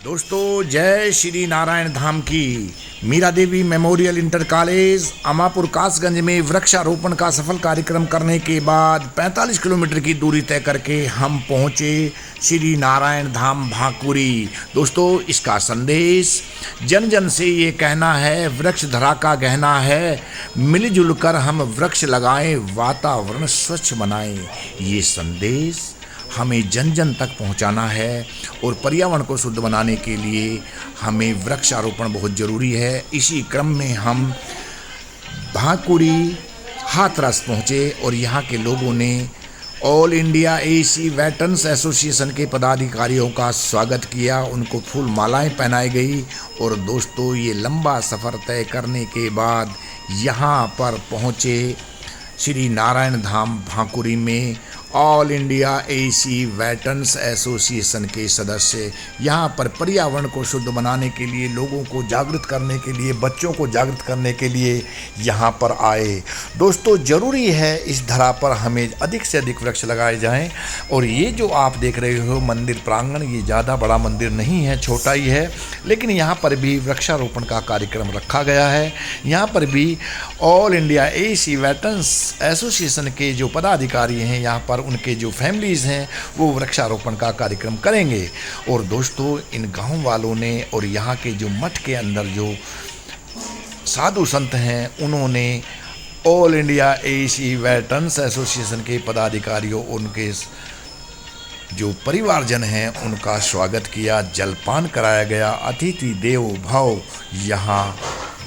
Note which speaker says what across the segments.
Speaker 1: दोस्तों, जय श्री नारायण धाम की। Meera Devi memorial inter college Amapur Kasganj में वृक्षारोपण का सफल कार्यक्रम करने के बाद 45 किलोमीटर की दूरी तय करके हम पहुंचे श्री नारायण धाम भाकुरी। दोस्तों, इसका संदेश जन जन से ये कहना है, वृक्ष धरा का गहना है, मिलजुल कर हम वृक्ष लगाएं, वातावरण स्वच्छ बनाएं। ये संदेश हमें जन जन तक पहुंचाना है और पर्यावरण को शुद्ध बनाने के लिए हमें वृक्षारोपण बहुत ज़रूरी है। इसी क्रम में हम भाकुरी हाथरस पहुंचे और यहाँ के लोगों ने all India AC veterans association के पदाधिकारियों का स्वागत किया, उनको फूल मालाएं पहनाई गई। और दोस्तों, ये लंबा सफ़र तय करने के बाद यहाँ पर पहुँचे श्री नारायण धाम भाकुरी में all India AC veterans association के सदस्य यहाँ पर पर्यावरण को शुद्ध बनाने के लिए, लोगों को जागृत करने के लिए, बच्चों को जागृत करने के लिए यहाँ पर आए। दोस्तों, ज़रूरी है इस धरा पर हमें अधिक से अधिक वृक्ष लगाए जाएं। और ये जो आप देख रहे हो मंदिर प्रांगण, ये ज़्यादा बड़ा मंदिर नहीं है, छोटा ही है, लेकिन यहाँ पर भी वृक्षारोपण का कार्यक्रम रखा गया है। यहाँ पर भी all India AC veterans association के जो पदाधिकारी हैं, यहाँ पर उनके जो फैमिलीज़ हैं, वो वृक्षारोपण का कार्यक्रम करेंगे। और दोस्तों, इन गांव वालों ने और यहाँ के जो मठ के अंदर जो साधु संत हैं, उन्होंने all India AC veterans association के पदाधिकारियों, उनके जो परिवारजन हैं, उनका स्वागत किया, जलपान कराया गया। अतिथि देवो भव यहाँ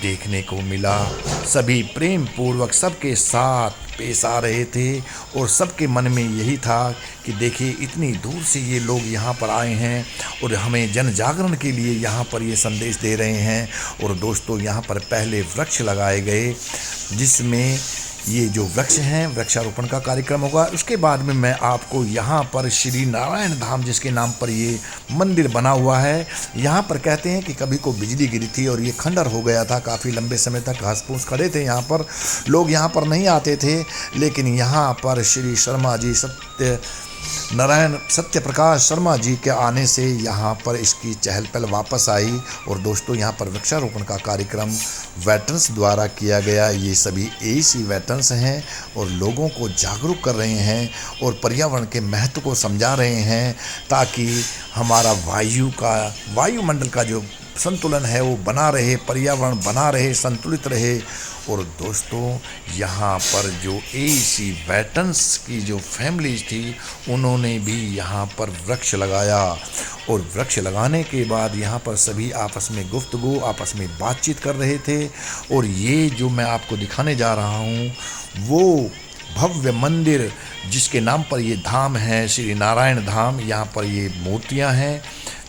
Speaker 1: देखने को मिला। सभी प्रेम पूर्वक सबके साथ पेश आ रहे थे और सबके मन में यही था कि देखिए, इतनी दूर से ये लोग यहाँ पर आए हैं और हमें जन जागरण के लिए यहाँ पर ये संदेश दे रहे हैं। और दोस्तों, यहाँ पर पहले वृक्ष लगाए गए, जिसमें ये जो वृक्ष हैं, वृक्षारोपण का कार्यक्रम होगा। उसके बाद में मैं आपको यहाँ पर श्री नारायण धाम, जिसके नाम पर ये मंदिर बना हुआ है, यहाँ पर कहते हैं कि कभी को बिजली गिरी थी और ये खंडर हो गया था। काफ़ी लंबे समय तक घास फूस खड़े थे यहाँ पर, लोग यहाँ पर नहीं आते थे। लेकिन यहाँ पर श्री शर्मा जी, सत्य प्रकाश शर्मा जी के आने से यहाँ पर इसकी चहल पहल वापस आई। और दोस्तों, यहाँ पर वृक्षारोपण का कार्यक्रम वेटरन्स द्वारा किया गया। ये सभी एसी वेटरन्स हैं और लोगों को जागरूक कर रहे हैं और पर्यावरण के महत्व को समझा रहे हैं, ताकि हमारा वायुमंडल का जो संतुलन है वो बना रहे, पर्यावरण बना रहे, संतुलित रहे। और दोस्तों, यहाँ पर जो एसी वेटरन्स की जो फैमिलीज थी, उन्होंने भी यहाँ पर वृक्ष लगाया। और वृक्ष लगाने के बाद यहाँ पर सभी आपस में गुफ्तगू, आपस में बातचीत कर रहे थे। और ये जो मैं आपको दिखाने जा रहा हूँ, वो भव्य मंदिर जिसके नाम पर ये धाम है, श्री नारायण धाम। यहाँ पर ये मूर्तियाँ हैं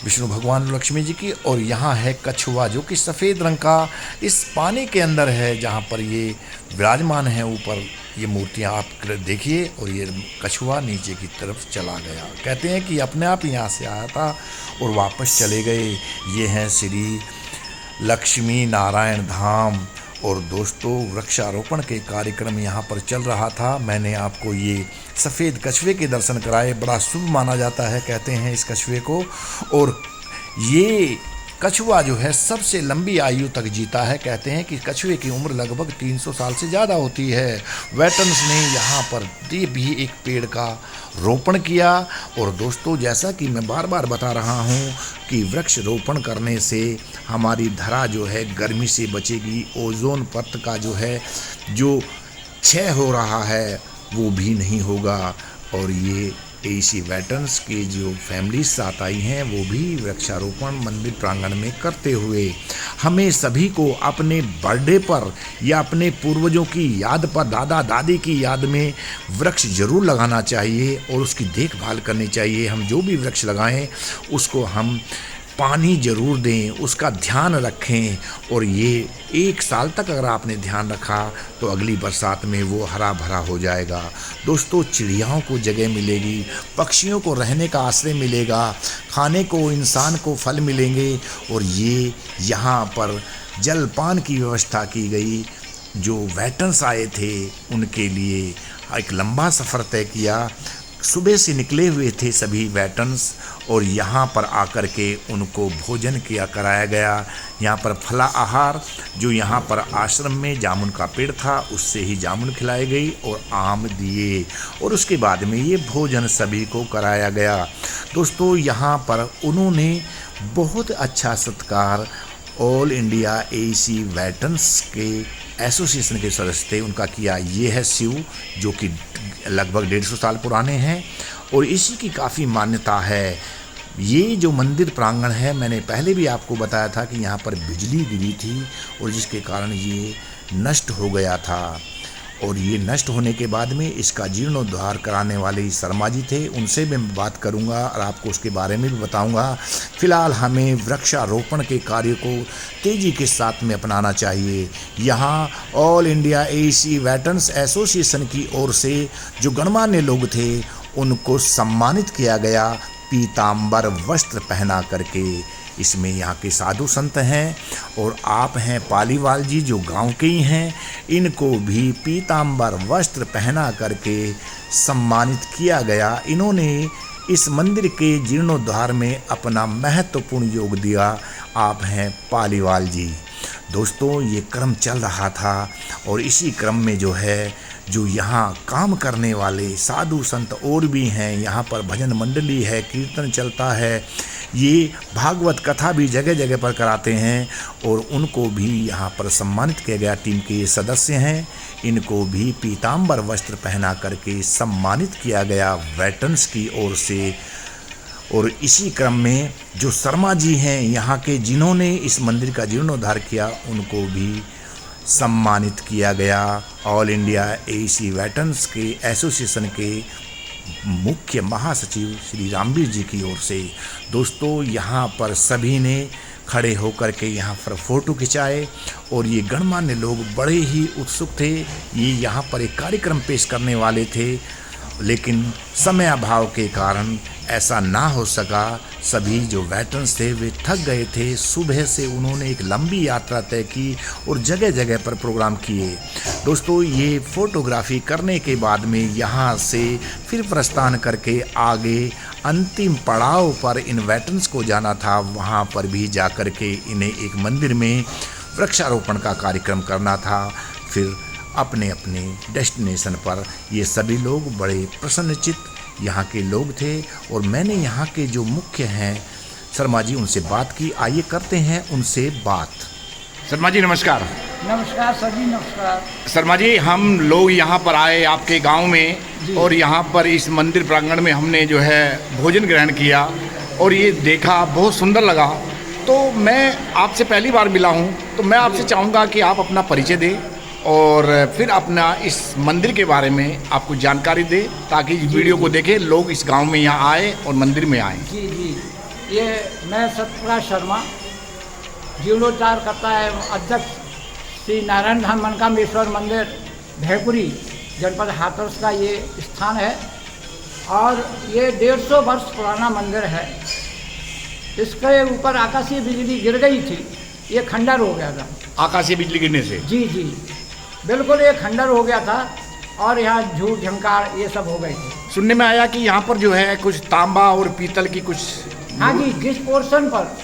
Speaker 1: विष्णु भगवान लक्ष्मी जी की, और यहाँ है कछुआ जो कि सफ़ेद रंग का इस पानी के अंदर है, जहाँ पर ये विराजमान है। ऊपर ये मूर्तियाँ आप देखिए, और ये कछुआ नीचे की तरफ चला गया। कहते हैं कि अपने आप यहाँ से आया था और वापस चले गए। ये हैं श्री लक्ष्मी नारायण धाम। और दोस्तों, वृक्षारोपण के कार्यक्रम यहाँ पर चल रहा था। मैंने आपको ये सफ़ेद कछुए के दर्शन कराए। बड़ा शुभ माना जाता है, कहते हैं, इस कछुए को। और ये कछुआ जो है सबसे लंबी आयु तक जीता है। कहते हैं कि कछुए की उम्र लगभग 300 साल से ज़्यादा होती है। वेटरन्स ने यहाँ पर भी एक पेड़ का रोपण किया। और दोस्तों, जैसा कि मैं बार बार बता रहा हूँ कि वृक्ष रोपण करने से हमारी धरा जो है गर्मी से बचेगी। ओजोन परत का जो क्षय हो रहा है वो भी नहीं होगा। और ये एसी वेटरन्स की जो फैमिलीज साथ आई हैं, वो भी वृक्षारोपण मंदिर प्रांगण में करते हुए हमें सभी को अपने बर्थडे पर या अपने पूर्वजों की याद पर, दादा दादी की याद में वृक्ष ज़रूर लगाना चाहिए और उसकी देखभाल करनी चाहिए। हम जो भी वृक्ष लगाएं उसको हम पानी ज़रूर दें, उसका ध्यान रखें। और ये 1 साल तक अगर आपने ध्यान रखा तो अगली बरसात में वो हरा भरा हो जाएगा। दोस्तों, चिड़ियाओं को जगह मिलेगी, पक्षियों को रहने का आश्रय मिलेगा, खाने को इंसान को फल मिलेंगे। और ये यहाँ पर जलपान की व्यवस्था की गई। जो वेटरन्स आए थे उनके लिए एक लंबा सफ़र तय किया। सुबह से निकले हुए थे सभी वेटरन्स और यहाँ पर आकर के उनको भोजन किया कराया गया। यहाँ पर फला आहार, जो यहाँ पर आश्रम में जामुन का पेड़ था उससे ही जामुन खिलाई गई और आम दिए और उसके बाद में ये भोजन सभी को कराया गया। दोस्तों यहाँ पर उन्होंने बहुत अच्छा सत्कार ऑल इंडिया एसी वेटरन्स के एसोसिएशन के सदस्य थे उनका किया। ये है शिव, जो कि लगभग 150 साल पुराने हैं और इसी की काफ़ी मान्यता है। ये जो मंदिर प्रांगण है, मैंने पहले भी आपको बताया था कि यहाँ पर बिजली गिरी थी और जिसके कारण ये नष्ट हो गया था और ये नष्ट होने के बाद में इसका जीर्णोद्धार कराने वाले शर्मा जी थे, उनसे भी मैं बात करूंगा और आपको उसके बारे में भी बताऊंगा। फिलहाल हमें वृक्षारोपण के कार्य को तेज़ी के साथ में अपनाना चाहिए। यहाँ all India AC veterans association की ओर से जो गणमान्य लोग थे उनको सम्मानित किया गया पीताम्बर वस्त्र पहना करके। इसमें यहाँ के साधु संत हैं और आप हैं पालीवाल जी जो गांव के ही हैं, इनको भी पीताम्बर वस्त्र पहना करके सम्मानित किया गया। इन्होंने इस मंदिर के जीर्णोद्धार में अपना महत्वपूर्ण योग दिया। आप हैं पालीवाल जी। दोस्तों ये क्रम चल रहा था और इसी क्रम में जो यहाँ काम करने वाले साधु संत और भी हैं, यहाँ पर भजन मंडली है, कीर्तन चलता है, ये भागवत कथा भी जगह जगह पर कराते हैं और उनको भी यहाँ पर सम्मानित किया गया। टीम के ये सदस्य हैं, इनको भी पीताम्बर वस्त्र पहना करके सम्मानित किया गया वेटरन्स की ओर से। और इसी क्रम में जो शर्मा जी हैं यहाँ के, जिन्होंने इस मंदिर का जीर्णोद्धार किया, उनको भी सम्मानित किया गया ऑल इंडिया एसी वेटरन्स के एसोसिएशन के मुख्य महासचिव श्री रामवीर जी की ओर से। दोस्तों यहाँ पर सभी ने खड़े होकर के यहाँ पर फ़ोटो खिंचाए और ये गणमान्य लोग बड़े ही उत्सुक थे। ये यहाँ पर एक कार्यक्रम पेश करने वाले थे, लेकिन समय अभाव के कारण ऐसा ना हो सका। सभी जो वेटरन्स थे वे थक गए थे। सुबह से उन्होंने एक लंबी यात्रा तय की और जगह जगह पर प्रोग्राम किए। दोस्तों ये फ़ोटोग्राफी करने के बाद में यहाँ से फिर प्रस्थान करके आगे अंतिम पड़ाव पर इन वेटरन्स को जाना था। वहाँ पर भी जा कर के इन्हें एक मंदिर में वृक्षारोपण का कार्यक्रम करना था। फिर अपने अपने डेस्टिनेशन पर ये सभी लोग बड़े प्रसन्नचित्त यहाँ के लोग थे और मैंने यहाँ के जो मुख्य हैं शर्मा जी, उनसे बात की। आइए करते हैं उनसे बात। शर्मा जी नमस्कार।
Speaker 2: नमस्कार सर जी, नमस्कार।
Speaker 1: शर्मा जी, हम लोग यहाँ पर आए आपके गांव में और यहाँ पर इस मंदिर प्रांगण में हमने भोजन ग्रहण किया और ये देखा, बहुत सुंदर लगा। तो मैं आपसे पहली बार मिला हूँ, तो मैं आपसे चाहूँगा कि आप अपना परिचय दें और फिर अपना इस मंदिर के बारे में आपको जानकारी दे, ताकि इस वीडियो को देखें लोग, इस गांव में यहाँ आए और मंदिर में आए।
Speaker 2: जी जी, ये मैं सत्यप्रकाश शर्मा, जीर्णोद्धार करता है अध्यक्ष श्री नारायण धाम मनकामेश्वर मंदिर भैपुरी, जनपद हाथरस का ये स्थान है और ये 150 वर्ष पुराना मंदिर है। इसके ऊपर आकाशीय बिजली गिर गई थी, ये खंडर हो गया था।
Speaker 1: आकाशीय बिजली गिरने से? जी
Speaker 2: जी, बिल्कुल ये खंडर हो गया था और यहाँ झूठ झंकार ये सब हो गए थे।
Speaker 1: सुनने में आया कि यहाँ पर कुछ तांबा और पीतल की कुछ।
Speaker 2: हाँ जी, जिस पोर्शन पर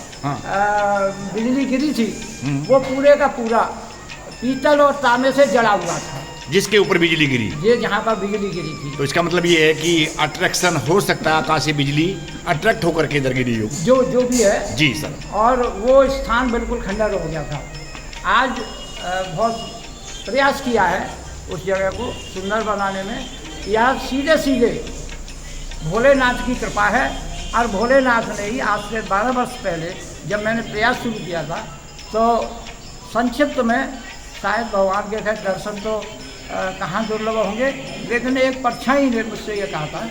Speaker 2: बिजली गिरी थी वो पूरे का पूरा पीतल और तांबे से जड़ा हुआ था।
Speaker 1: जिसके ऊपर बिजली गिरी? ये
Speaker 2: जहाँ पर बिजली गिरी थी।
Speaker 1: तो इसका मतलब ये है कि अट्रैक्शन हो सकता है, आकाशीय बिजली अट्रैक्ट होकर के इधर गिरी हो, जो
Speaker 2: भी है।
Speaker 1: जी सर।
Speaker 2: और वो स्थान बिल्कुल खंडर हो गया था। आज बहुत प्रयास किया है उस जगह को सुंदर बनाने में। यहाँ सीधे सीधे भोलेनाथ की कृपा है और भोलेनाथ ने ही आज से 12 वर्ष पहले जब मैंने प्रयास शुरू किया था, तो संक्षिप्त में शायद भगवान के खैर दर्शन तो कहाँ दुर्लभ होंगे, लेकिन एक परछाई ने मुझसे ये कहा था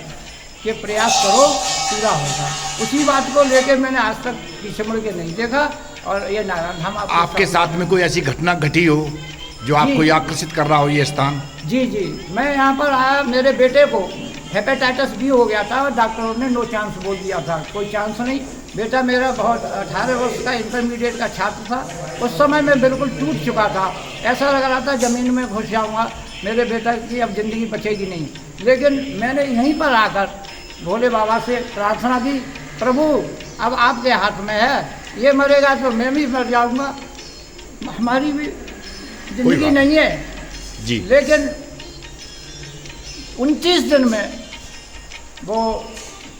Speaker 2: कि प्रयास करो पूरा होगा। उसी बात को लेकर मैंने आज तक पीछे मुड़ के नहीं देखा और ये नारायण धाम
Speaker 1: आपके साथ में कोई ऐसी घटना घटी हो जो आपको आकर्षित कर रहा हो ये स्थान?
Speaker 2: जी जी, मैं यहाँ पर आया, मेरे बेटे को हेपेटाइटिस बी हो गया था और डॉक्टरों ने नो चांस बोल दिया था, कोई चांस नहीं। बेटा मेरा बहुत 18 वर्ष का इंटरमीडिएट का छात्र था। उस समय मैं बिल्कुल टूट चुका था, ऐसा लग रहा था ज़मीन में घुस जाऊँगा, मेरे बेटा की अब ज़िंदगी बचेगी नहीं। लेकिन मैंने यहीं पर आकर भोले बाबा से प्रार्थना की, प्रभु अब आपके हाथ में है, ये मरेगा तो मैं भी मर जाऊंगा, हमारी भी जिंदगी
Speaker 1: बात
Speaker 2: नहीं है
Speaker 1: जी।
Speaker 2: लेकिन 29 दिन में वो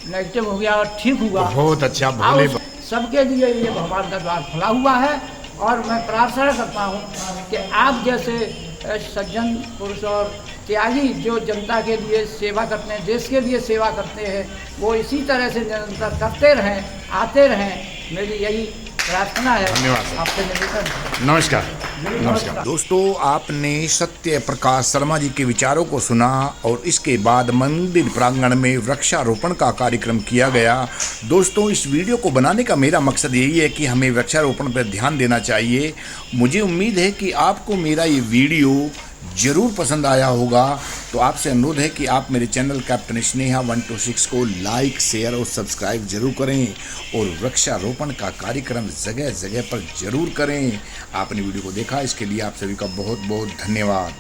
Speaker 2: नेगेटिव हो गया और ठीक हुआ।
Speaker 1: बहुत अच्छा
Speaker 2: और
Speaker 1: भोले
Speaker 2: सबके लिए ये भगवान का द्वार खुला हुआ है और मैं प्रार्थना करता हूँ कि आप जैसे सज्जन पुरुष और त्यागी जो जनता के लिए सेवा करते हैं, देश के लिए सेवा करते हैं, वो इसी तरह से निरंतर करते रहें, आते रहें, मेरी यही प्रार्थना है।
Speaker 1: धन्यवाद सर।
Speaker 2: आपसे निवेदन।
Speaker 1: नमस्कार। नमस्कार दोस्तों, आपने सत्य प्रकाश शर्मा जी के विचारों को सुना और इसके बाद मंदिर प्रांगण में वृक्षारोपण का कार्यक्रम किया गया। दोस्तों, इस वीडियो को बनाने का मेरा मकसद यही है कि हमें वृक्षारोपण पर ध्यान देना चाहिए। मुझे उम्मीद है कि आपको मेरा ये वीडियो ज़रूर पसंद आया होगा। तो आपसे अनुरोध है कि आप मेरे चैनल कैप्टन स्नेहा 126 को लाइक, शेयर और सब्सक्राइब जरूर करें और वृक्षारोपण का कार्यक्रम जगह जगह पर जरूर करें। आपने वीडियो को देखा, इसके लिए आप सभी का बहुत बहुत धन्यवाद।